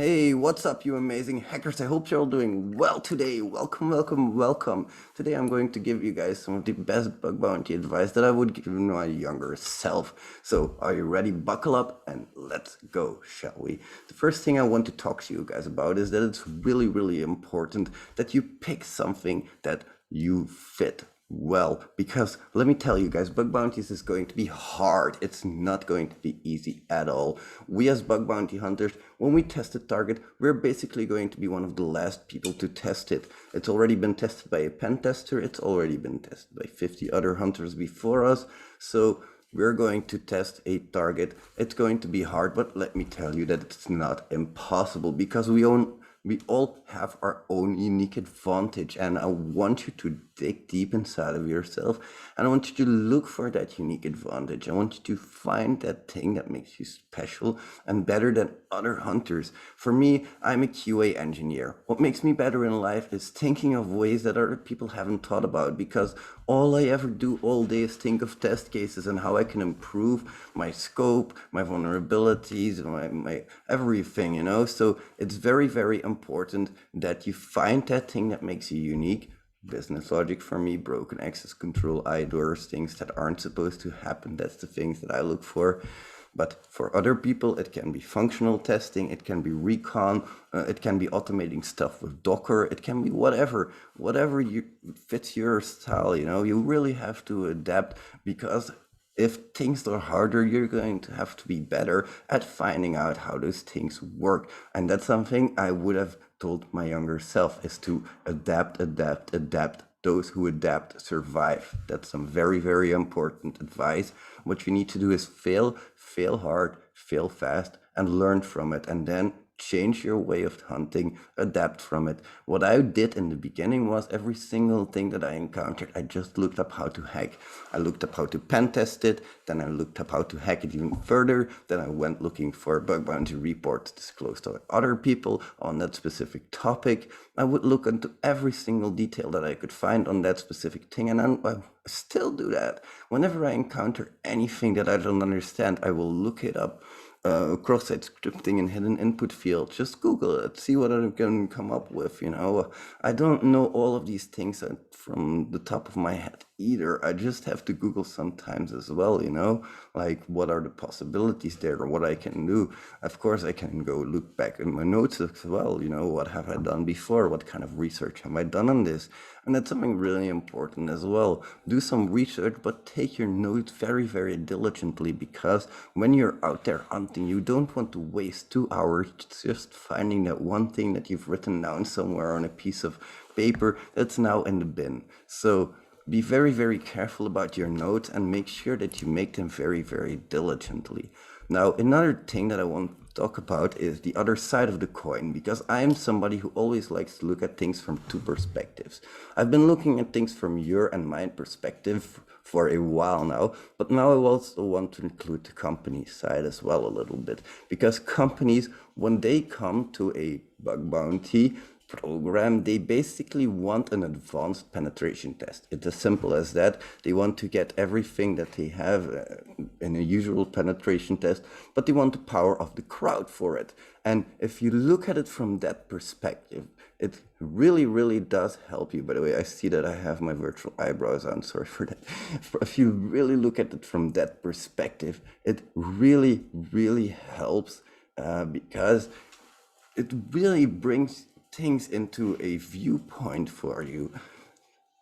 Hey, what's up, you amazing hackers? I hope you're all doing well today. Welcome, welcome, welcome. Today I'm going to give you guys some of the best bug bounty advice that I would give my younger self. So, are you ready? Buckle up and let's go, shall we? The first thing I want to talk to you guys about is that it's really, really important that you pick something that you fit well, because let me tell you guys, bug bounties is going to be hard. It's not going to be easy at all. We as bug bounty hunters, when we test a target, we're basically going to be one of the last people to test it. It's already been tested by a pen tester. It's already been tested by 50 other hunters before us. So we're going to test a target. It's going to be hard, but let me tell you that it's not impossible, because we all have our own unique advantage, and I want you to dig deep inside of yourself, and I want you to look for that unique advantage. I want you to find that thing that makes you special and better than other hunters. For me, I'm a QA engineer. What makes me better in life is thinking of ways that other people haven't thought about, because all I ever do all day is think of test cases and how I can improve my scope, my vulnerabilities, my everything, So it's very, very important that you find that thing that makes you unique. Business logic for me, broken access control, IDORs, things that aren't supposed to happen. That's the things that I look for. But for other people, it can be functional testing, it can be recon, it can be automating stuff with Docker, it can be whatever fits your style. You really have to adapt, because if things are harder, you're going to have to be better at finding out how those things work. And that's something I would have told my younger self, is to adapt, adapt, adapt. Those who adapt survive. That's some very, very important advice. What you need to do is fail hard, fail fast, and learn from it. And then change your way of hunting, adapt from it. What I did in the beginning was every single thing that I encountered, I just looked up how to hack. I looked up how to pen test it, then I looked up how to hack it even further, then I went looking for bug bounty reports disclosed to other people on that specific topic. I would look into every single detail that I could find on that specific thing, and I still do that. Whenever I encounter anything that I don't understand, I will look it up. Cross-site scripting and hidden input field. Just Google it, see what I can come up with. I don't know all of these things from the top of my head either. I just have to Google sometimes as well, like what are the possibilities there, or what I can do. Of course, I can go look back in my notes as well. What have I done before? What kind of research have I done on this? And that's something really important as well. Do some research, but take your notes very, very diligently, because when you're out there hunting, you don't want to waste 2 hours just finding that one thing that you've written down somewhere on a piece of paper that's now in the bin. So be very, very careful about your notes and make sure that you make them very, very diligently. Now, another thing that I want to talk about is the other side of the coin, because I am somebody who always likes to look at things from two perspectives. I've been looking at things from your and my perspective for a while now, but now I also want to include the company side as well a little bit, because companies, when they come to a bug bounty program, they basically want an advanced penetration test. It's as simple as that. They want to get everything that they have in a usual penetration test, but they want the power of the crowd for it. And if you look at it from that perspective, it really, really does help you. By the way, I see that I have my virtual eyebrows on. Sorry for that. If you really look at it from that perspective, it really, really helps, because it really brings things into a viewpoint for you.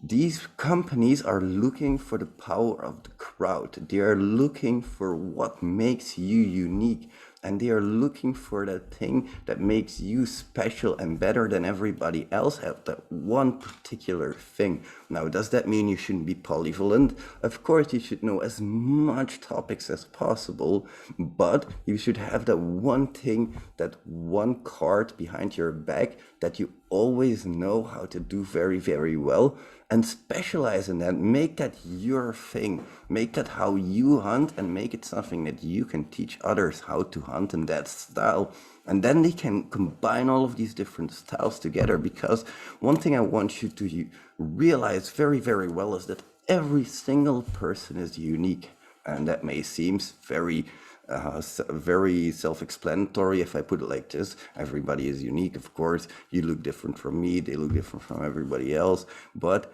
These companies are looking for the power of the crowd. They are looking for what makes you unique, and they are looking for that thing that makes you special and better than everybody else at that one particular thing. Now, does that mean you shouldn't be polyvalent? Of course, you should know as much topics as possible, but you should have that one thing, that one card behind your back that you always know how to do very, very well, and specialize in that. Make that your thing. Make that how you hunt, and make it something that you can teach others how to hunt in that style. And then they can combine all of these different styles together, because one thing I want you to realize very, very well is that every single person is unique. And that may seem very very self-explanatory if I put it like this. Everybody is unique, of course. You look different from me, they look different from everybody else, but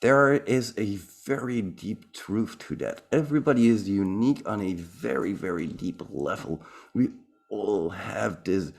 there is a very deep truth to that. Everybody is unique on a very, very deep level. We all have this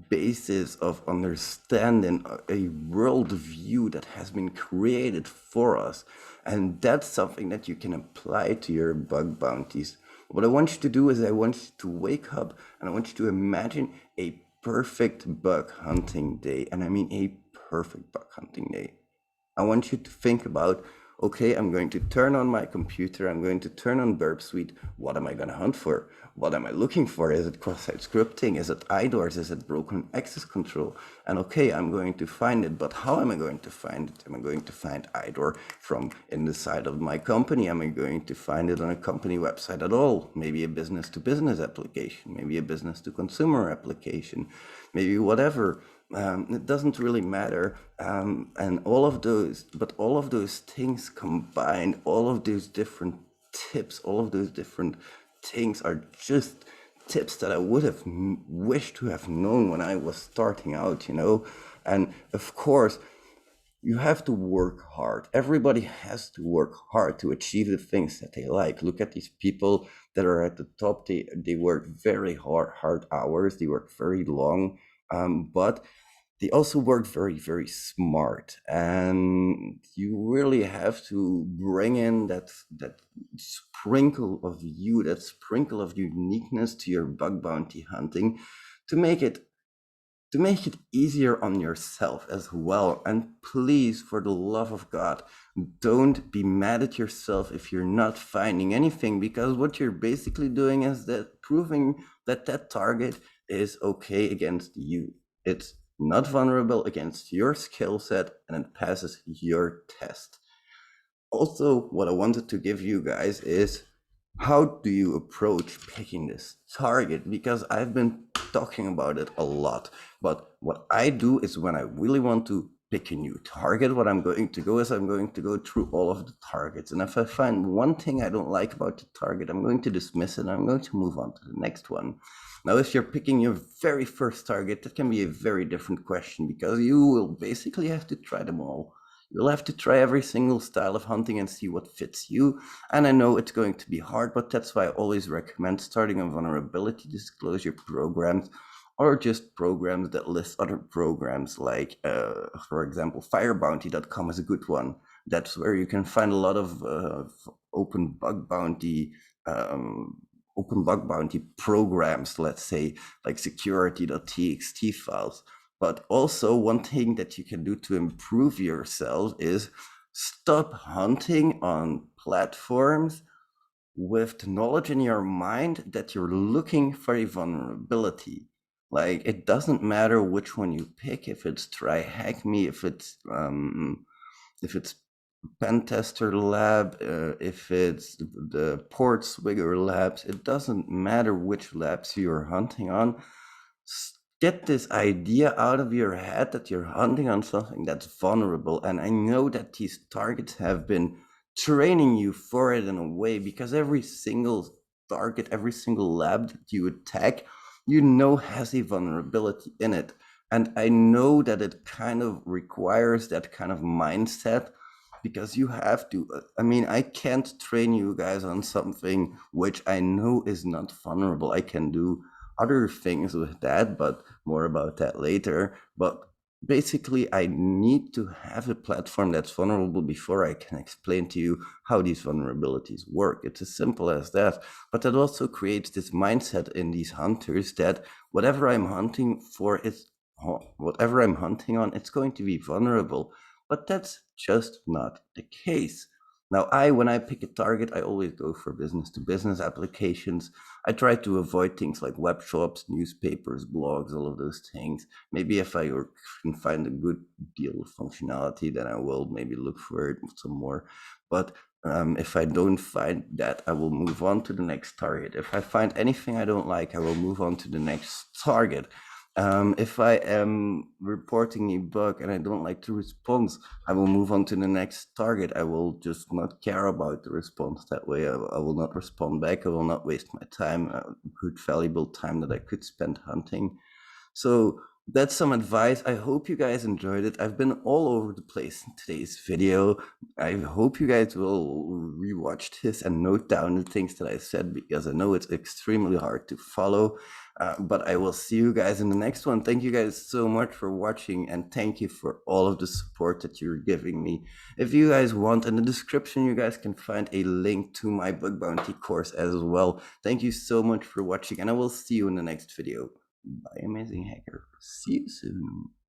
basis of understanding a worldview that has been created for us. And that's something that you can apply to your bug bounties. What I want you to do is I want you to wake up and I want you to imagine a perfect bug hunting day. And I mean a perfect bug hunting day. I want you to think about, okay, I'm going to turn on my computer, I'm going to turn on Burp Suite. What am I going to hunt for? What am I looking for? Is it cross-site scripting? Is it IDORs? Is it broken access control? And okay, I'm going to find it, but how am I going to find it? Am I going to find IDOR from in the side of my company? Am I going to find it on a company website at all? Maybe a business-to-business application, maybe a business-to-consumer application, maybe whatever. It doesn't really matter. And all of those things combined, all of those different tips, all of those different things are just tips that I would have wished to have known when I was starting out, And of course, you have to work hard. Everybody has to work hard to achieve the things that they like. Look at these people that are at the top. They work very hard hours. They work very long, but they also work very, very smart. And you really have to bring in that sprinkle of you, that sprinkle of uniqueness to your bug bounty hunting to make it easier on yourself as well. And please, for the love of God, don't be mad at yourself if you're not finding anything, because what you're basically doing is that proving that that target is okay against you. It's not vulnerable against your skill set, and it passes your test. Also, what I wanted to give you guys is, how do you approach picking this target? Because I've been talking about it a lot, but what I do is when I really want to pick a new target, what I'm going to go is I'm going to go through all of the targets. And if I find one thing I don't like about the target, I'm going to dismiss it and I'm going to move on to the next one. Now, if you're picking your very first target, that can be a very different question, because you will basically have to try them all. You'll have to try every single style of hunting and see what fits you. And I know it's going to be hard, but that's why I always recommend starting on vulnerability disclosure programs, or just programs that list other programs, like, for example, firebounty.com is a good one. That's where you can find a lot of open bug bounty programs, let's say, like security.txt files. But also, one thing that you can do to improve yourself is stop hunting on platforms with the knowledge in your mind that you're looking for a vulnerability. Like, it doesn't matter which one you pick, if it's Try Hack Me, if it's Pentester Lab, if it's the Port Swigger Labs, it doesn't matter which labs you're hunting on. Get this idea out of your head that you're hunting on something that's vulnerable. And I know that these targets have been training you for it in a way, because every single target, every single lab that you attack, has a vulnerability in it. And I know that it kind of requires that kind of mindset, because you have to. I can't train you guys on something which I know is not vulnerable. I can do other things with that, but more about that later. But basically, I need to have a platform that's vulnerable before I can explain to you how these vulnerabilities work. It's as simple as that. But that also creates this mindset in these hunters that whatever I'm hunting for whatever I'm hunting on, it's going to be vulnerable. But that's just not the case. Now, when I pick a target, I always go for business-to-business applications. I try to avoid things like web shops, newspapers, blogs, all of those things. Maybe if I can find a good deal of functionality, then I will maybe look for it some more. But if I don't find that, I will move on to the next target. If I find anything I don't like, I will move on to the next target. If I am reporting a bug and I don't like the response, I will move on to the next target. I will just not care about the response. That way, I will not respond back. I will not waste my time, good, valuable time that I could spend hunting. So that's some advice. I hope you guys enjoyed it. I've been all over the place in today's video. I hope you guys will rewatch this and note down the things that I said, because I know it's extremely hard to follow. But I will see you guys in the next one. Thank you guys so much for watching, and thank you for all of the support that you're giving me. If you guys want, in the description, you guys can find a link to my bug bounty course as well. Thank you so much for watching, and I will see you in the next video. Bye, amazing hacker. See you soon.